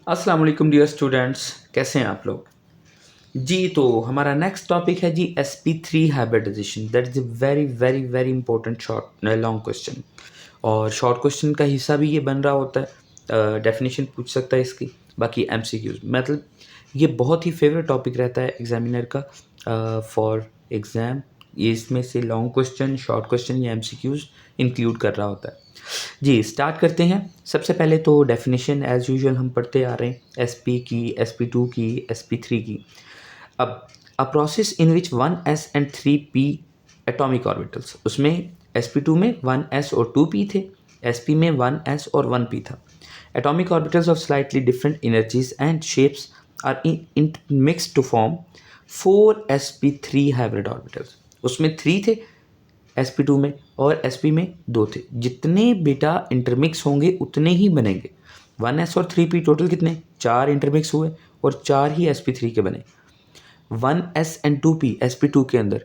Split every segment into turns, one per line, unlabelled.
अस्सलाम वालेकुम dear students, कैसे हैं आप लोग। जी तो हमारा नेक्स्ट टॉपिक है जी sp3 hybridization. That is a very very very important short long question. और शॉर्ट क्वेश्चन का हिस्सा भी ये बन रहा होता है, डेफिनेशन पूछ सकता है इसकी, बाकी एमसीक्यूज। मतलब ये बहुत ही फेवरेट टॉपिक रहता है एग्जामिनर का फॉर एग्ज़ाम। ये इसमें से लॉन्ग क्वेश्चन, शॉर्ट क्वेश्चन या एमसीक्यूज इंक्लूड कर रहा होता है। जी स्टार्ट करते हैं। सबसे पहले तो डेफिनेशन एज यूजुअल हम पढ़ते आ रहे हैं, sp की, sp2 की, sp3 की। अब a process in which 1s and 3p atomic orbitals, उसमें sp2 में 1s और 2p थे, sp में 1s और 1p था। Atomic orbitals of slightly different energies and shapes are in mix to form 4sp3 hybrid orbitals. उसमें 3 थे sp2 में, और sp में 2 थे। जितने बेटा इंटरमिक्स होंगे उतने ही बनेंगे। 1s और 3p टोटल कितने, 4 इंटरमिक्स हुए और 4 ही sp3 के बने। 1s एंड 2p sp2 के अंदर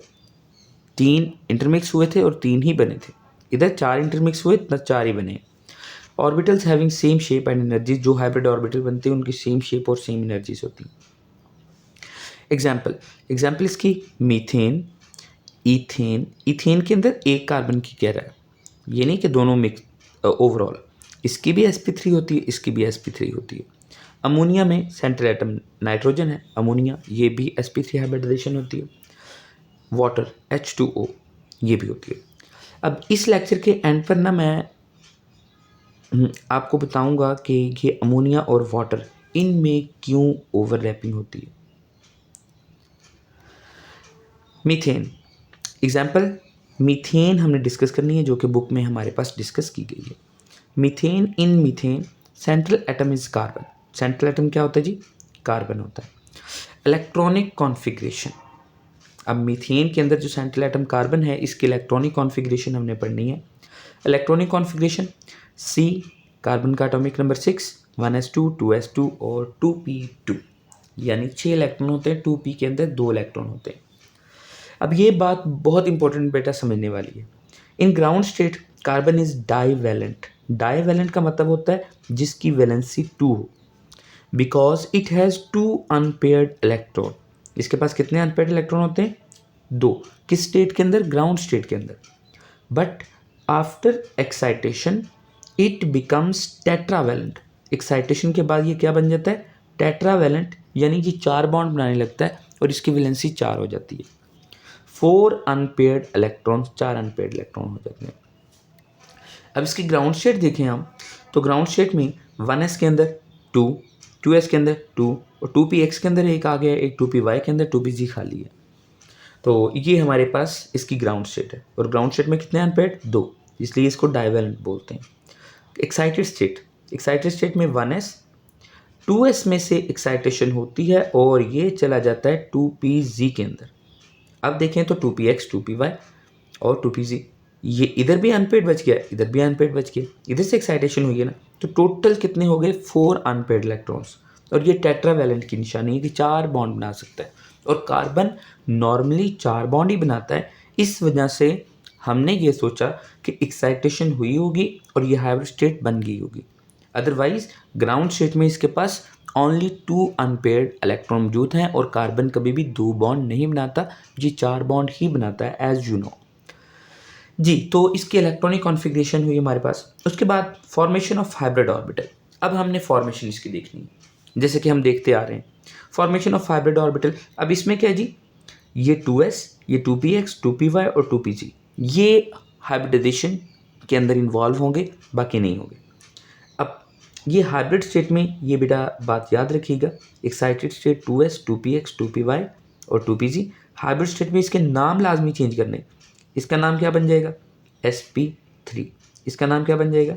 3 इंटरमिक्स हुए थे और 3 ही बने थे। इधर 4 इंटरमिक्स हुए तो 4 ही बने। Orbitals having same shape and energies, जो हाइब्रिड ऑर्बिटल बनते हैं उनकी सेम शेप और सेम एनर्जीज होती हैं। एग्जाम्पल एग्जाम्पल इसकी मीथेन, इथेन। इथेन के अंदर एक कार्बन की कह रहा है, ये नहीं कि दोनों मिक्स। ओवरऑल इसकी भी sp3 होती है, इसकी भी sp3 होती है। अमोनिया में सेंट्रल एटम नाइट्रोजन है, अमोनिया, ये भी sp3 हाइब्रिडाइजेशन होती है। वाटर H2O, ये भी होती है। अब इस लेक्चर के एंड पर ना मैं आपको बताऊंगा कि ये अमोनिया और वाटर, इनमें क्यों ओवरलैपिंग होती है। मीथेन एग्जाम्पल, मीथेन हमने डिस्कस करनी है, जो कि बुक में हमारे पास डिस्कस की गई है। Methane, in methane central atom is carbon. Central atom क्या होता है जी, कार्बन होता है। इलेक्ट्रॉनिक कॉन्फ़िगरेशन, अब मीथेन के अंदर जो सेंट्रल एटम कार्बन है, इसकी इलेक्ट्रॉनिक कॉन्फ़िगरेशन हमने पढ़नी है। इलेक्ट्रॉनिक कॉन्फ़िगरेशन, सी कार्बन का एटॉमिक नंबर 6, 1s2, 2s2 और 2p2, यानी 6 इलेक्ट्रॉन होते हैं। 2p के अंदर 2 इलेक्ट्रॉन होते हैं। अब ये बात बहुत इंपॉर्टेंट बेटा समझने वाली है। In ground state carbon is divalent. Divalent का मतलब होता है जिसकी वैलेंसी 2 हो, because it has 2 unpaired electron. इसके पास कितने अनपेयर्ड इलेक्ट्रॉन होते हैं, 2। किस स्टेट के अंदर, ग्राउंड स्टेट के अंदर। But after excitation it becomes tetravalent. Excitation के बाद ये क्या बन जाता है, टेट्रावैलेंट, यानी कि 4 बॉन्ड बनाने लगता है और इसकी वैलेंसी 4 हो जाती है। 4 अनपेयर्ड इलेक्ट्रॉन, 4 अनपेयर्ड इलेक्ट्रॉन हो जाते हैं। अब इसकी ग्राउंड स्टेट देखें हम, तो ग्राउंड स्टेट में 1s के अंदर 2, 2s के अंदर 2 और 2px के अंदर एक आ गया, एक 2py के अंदर 2pg खाली है। तो ये हमारे पास इसकी ग्राउंड स्टेट है। और ग्राउंड स्टेट में कितने अनपेयर्ड, 2, इसलिए इसको डाइवैलेंट बोलते हैं। एक्साइटेड स्टेट, एक्साइटेड स्टेट में 1s, 2s में से एक्साइटेशन होती है और ये चला जाता है 2pg के अंदर। अब देखें तो 2px, 2py और 2pg, ये इधर भी अनपेड बच गया, इधर भी अनपेड बच गया, इधर से एक्साइटेशन हुई है ना, तो टोटल कितने हो गए, 4 अनपेड इलेक्ट्रॉन्स। और ये टेट्रावैलेंट की निशानी है कि 4 बॉन्ड बना सकता है। और कार्बन नॉर्मली 4 बॉन्ड ही बनाता है। इस वजह से हमने ये सोचा कि एक्साइटेशन हुई होगी और ये हाइब्रिड स्टेट बन गई होगी। अदरवाइज ग्राउंड स्टेट में इसके पास ओनली 2 अनपेयर्ड इलेक्ट्रॉन मौजूद हैं और कार्बन कभी भी 2 बॉन्ड नहीं बनाता, ये 4 बॉन्ड ही बनाता है, एज यू नो जी। तो इसकी इलेक्ट्रॉनिक कॉन्फ़िगरेशन हुई हमारे पास। उसके बाद फॉर्मेशन ऑफ हाइब्रिड ऑर्बिटल। अब हमने फॉर्मेशन इसकी देखनी है, जैसे कि हम देखते आ रहे हैं फॉर्मेशन ऑफ हाइब्रिड ऑर्बिटल। अब इसमें क्या है जी, ये 2s, ये 2px, 2py और 2pg, ये हाइब्रिडाइजेशन के अंदर इन्वॉल्व होंगे, बाकी नहीं होंगे। अब ये हाइब्रिड स्टेट में ये बेटा बात याद रखिएगा, excited state 2s, 2px, 2py और 2pg। हाइब्रिड स्टेट में इसके नाम लाजमी चेंज करने। इसका नाम क्या बन जाएगा, sp3। इसका नाम क्या बन जाएगा,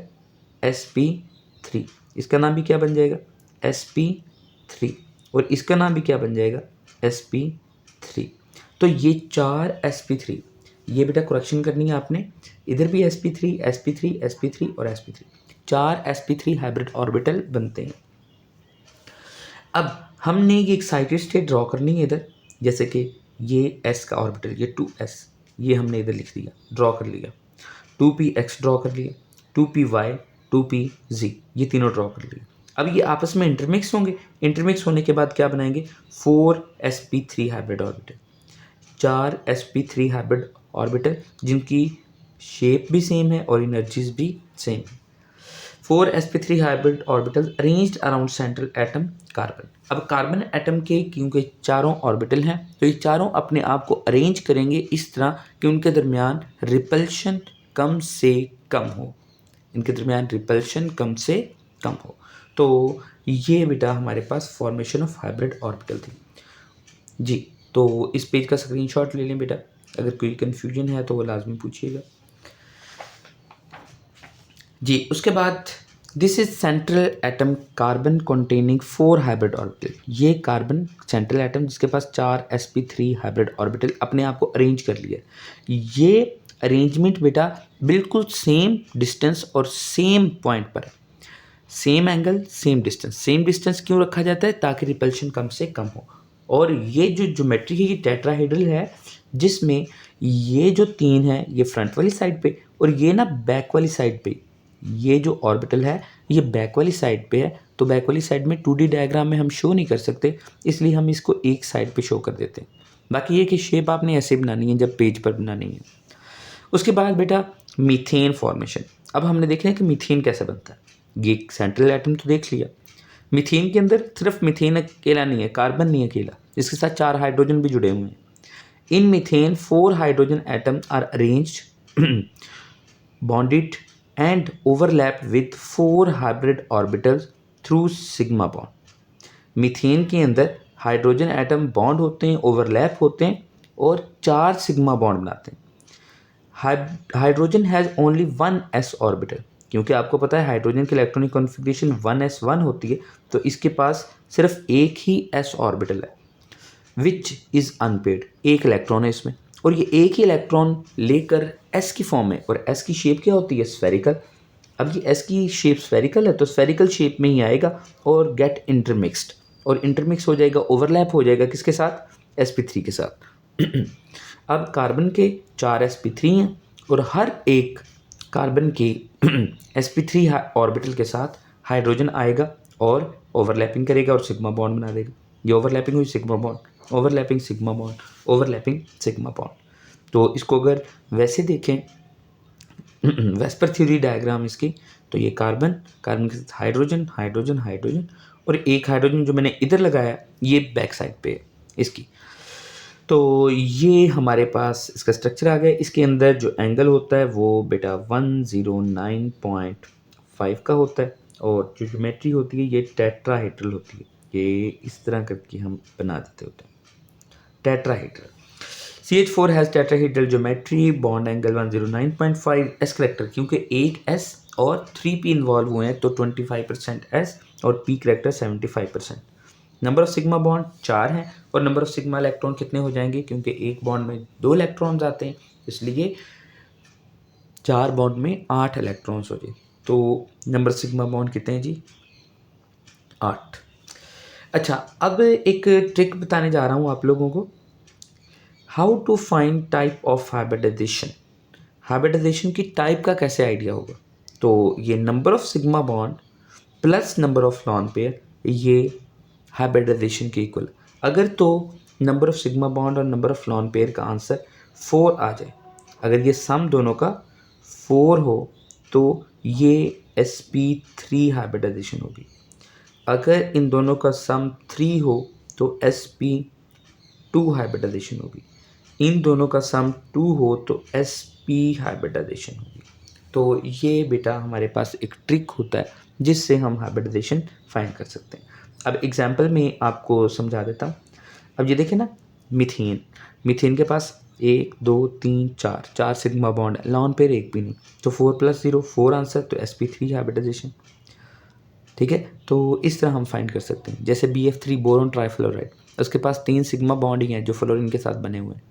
sp3। इसका नाम भी क्या बन जाएगा, sp3। और इसका नाम भी क्या बन जाएगा, sp3। तो ये 4 sp3, ये बेटा करेक्शन करनी है आपने। इधर भी sp3, sp3, sp3 और sp3, 4 sp3 हाइब्रिड ऑर्बिटल बनते हैं। अब हमने ये एक्साइटेड स्टेट ड्रॉ करनी है इधर, जैसे कि ये s का ऑर्बिटल, ये 2s, ये हमने इधर लिख दिया, ड्रॉ कर लिया। 2px ड्रॉ कर लिया, 2py, 2pz, ये तीनों ड्रॉ कर लिए। अब ये आपस में इंटरमिक्स होंगे, इंटरमिक्स होने के बाद क्या बनाएंगे, 4sp3 hybrid orbital, 4sp3 hybrid orbital जिनकी शेप भी सेम है और एनर्जीज भी सेम है। 4sp3 hybrid orbital arranged around central atom carbon. अब कार्बन एटम के क्योंकि चारों ऑर्बिटल हैं तो ये चारों अपने आप को अरेंज करेंगे इस तरह कि उनके दरमियान रिपल्शन कम से कम हो, इनके दरमियान रिपल्शन कम से कम हो। तो ये बेटा हमारे पास फॉर्मेशन ऑफ हाइब्रिड ऑर्बिटल थी जी। तो इस पेज का स्क्रीनशॉट ले लें बेटा, अगर कोई कन्फ्यूजन है तो वो लाजमी पूछिएगा जी। उसके बाद this is central atom carbon containing 4 hybrid orbital. ये कार्बन सेंट्रल एटम जिसके पास 4sp3 हाइब्रिड ऑर्बिटल अपने आप को अरेंज कर लिया। ये अरेंजमेंट बेटा बिल्कुल सेम डिस्टेंस और सेम पॉइंट पर है, same angle same distance. Same distance क्यों रखा जाता है, ताकि रिपल्शन कम से कम हो। और ये जो ज्योमेट्री है ये टेट्राहेड्रल है, जिसमें ये जो 3 है ये फ्रंट वाली साइड पे और ये ना बैक वाली साइड पे। ये जो ऑर्बिटल है ये बैक वाली साइड पे है, तो बैक वाली साइड में 2D डायग्राम में हम शो नहीं कर सकते, इसलिए हम इसको एक साइड पे शो कर देते हैं। बाकी ये कि शेप आपने ऐसे बनानी है जब पेज पर बनानी है। उसके बाद बेटा मीथेन फॉर्मेशन। अब हमने देखा है कि मीथेन कैसे बनता है, ये सेंट्रल एटम तो देख लिया। मीथेन के अंदर सिर्फ मीथेन अकेला नहीं है, कार्बन नहीं अकेला, इसके साथ 4 हाइड्रोजन भी जुड़े हुए हैं। In methane 4 hydrogen atom are arranged bonded and overlap with 4 hybrid orbitals through sigma bond। Methane के अंदर हाइड्रोजन एटम बॉन्ड होते हैं, ओवरलैप होते हैं और 4 सिग्मा बॉन्ड बनाते हैं। Hydrogen has only 1s orbital, क्योंकि आपको पता है हाइड्रोजन की इलेक्ट्रॉनिक कॉन्फ़िगरेशन 1s1 होती है, तो इसके पास सिर्फ एक ही s ऑर्बिटल है विच इज़ अनपेड, एक इलेक्ट्रॉन है इसमें, और ये एक ही इलेक्ट्रॉन लेकर s की फॉर्म में, और s की शेप क्या होती है, स्फेरिकल। अब ये s की शेप स्फेरिकल है तो स्फेरिकल शेप में ही आएगा और गेट इंटरमिक्स्ड, और इंटरमिक्स हो जाएगा, ओवरलैप हो जाएगा किसके साथ, sp3 के साथ। अब कार्बन के 4 sp3 हैं और हर एक कार्बन के sp3 ऑर्बिटल के साथ हाइड्रोजन आएगा और ओवरलैपिंग करेगा और सिग्मा बॉन्ड बना देगा। ये ओवरलैपिंग हुई sigma bond, overlapping sigma bond, overlapping sigma bond. तो इसको अगर वैसे देखें वेस्पर थ्योरी डायग्राम इसकी, तो ये कार्बन के साथ हाइड्रोजन हाइड्रोजन हाइड्रोजन और एक हाइड्रोजन जो मैंने इधर लगाया ये बैक साइड पे है इसकी। तो ये हमारे पास इसका स्ट्रक्चर आ गया। इसके अंदर जो एंगल होता है वो बेटा 109.5 का होता है और जो ज्योमेट्री होती है ये टेट्राहेड्रल होती है। ये इस तरह करके हम बना देते होते हैं tetrahedral. CH4 has tetrahedral geometry, bond angle 109.5, S character क्योंकि एक S और 3p इन्वॉल्व हुए हैं तो 25% S और p character 75%। Number of sigma bond 4 हैं और नंबर ऑफ सिग्मा इलेक्ट्रॉन कितने हो जाएंगे, क्योंकि एक बॉन्ड में 2 इलेक्ट्रॉन्स आते हैं इसलिए 4 बॉन्ड में 8 इलेक्ट्रॉन्स हो जाए। तो नंबर सिग्मा बॉन्ड कितने हैं जी, 8। अच्छा, अब एक ट्रिक बताने जा रहा हूँ आप लोगों को, how to find type of hybridization. Hybridization की टाइप का कैसे आइडिया होगा, तो ये number of sigma bond plus number of lone pair, ये हाइब्रिडाइजेशन के इक्वल। अगर तो नंबर ऑफ सिग्मा बॉन्ड और नंबर ऑफ लॉन पेयर का आंसर 4 आ जाए, अगर ये सम दोनों का 4 हो तो ये sp3 हाइब्रिडाइजेशन होगी। अगर इन दोनों का सम 3 हो तो sp2 हाइब्रिडाइजेशन होगी। इन दोनों का सम 2 हो तो sp हाइब्रिडाइजेशन होगी। तो ये बेटा हमारे पास एक ट्रिक होता है जिससे हम हाइब्रिडाइजेशन फाइंड कर सकते हैं। अब एग्जांपल में आपको समझा देता हूँ। अब ये देखें ना, मीथेन के पास 1 2 3 4 सिग्मा बॉन्ड, लॉन पेयर एक भी नहीं, तो 4 + 0 4 आंसर, तो sp3 हाइब्रिडाइजेशन। ठीक है, तो इस तरह हम फाइंड कर सकते हैं। जैसे BF3 बोरोन ट्राइफ्लोराइड, उसके पास 3 सिग्मा बॉन्ड ही हैं जो फ्लोरीन के साथ बने हुए हैं,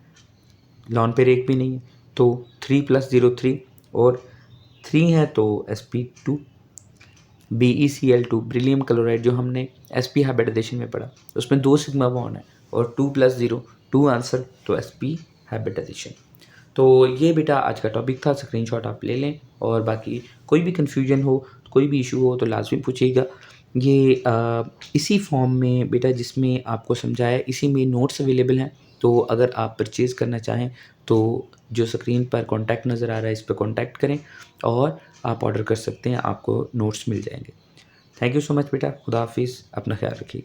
लॉन पेयर एक भी नहीं है, तो 3 + 0 3 और 3 है तो sp2। BeCl2 ब्रिलियम क्लोराइड जो हमने sp हाइब्रिडाइजेशन में पढ़ा, उसमें 2 सिग्मा बॉन्ड है और 2 + 0 2 आंसर, तो sp हाइब्रिडाइजेशन। तो ये बेटा आज का टॉपिक था, स्क्रीनशॉट आप ले लें और बाकी कोई भी कन्फ्यूजन हो, कोई भी इशू हो तो लाजमी पूछिएगा। ये इसी फॉर्म में बेटा जिसमें आपको समझाया, इसी में नोट्स अवेलेबल हैं। तो अगर आप परचेज़ करना चाहें तो जो स्क्रीन पर कॉन्टैक्ट नज़र आ रहा है इस पे कॉन्टैक्ट करें और आप ऑर्डर कर सकते हैं, आपको नोट्स मिल जाएँगे। थैंक यू सो मच बेटा, खुदा हाफ़िज़, अपना ख़्याल रखिए।